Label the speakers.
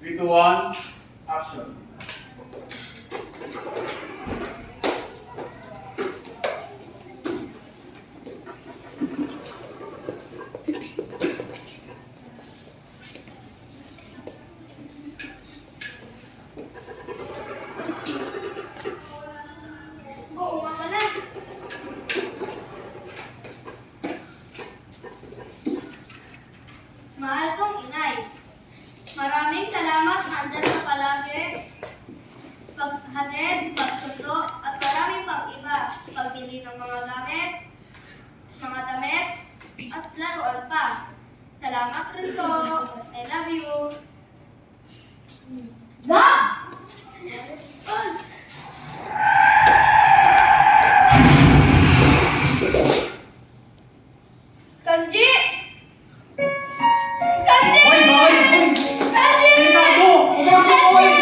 Speaker 1: 3, 2, 1, action.
Speaker 2: Oo nga pala. Mahal kong inay, maraming salamat nandyan ka palagi. Paghatid, pagsundo, at maraming pang iba. Pagbili ng mga gamit, mga damit, at laruan pa. Salamat rin po. I love you. Kanji! Kanji!
Speaker 1: Hoy, hoy, hoy!
Speaker 2: Kanji!
Speaker 1: Delikado! Huwag mo!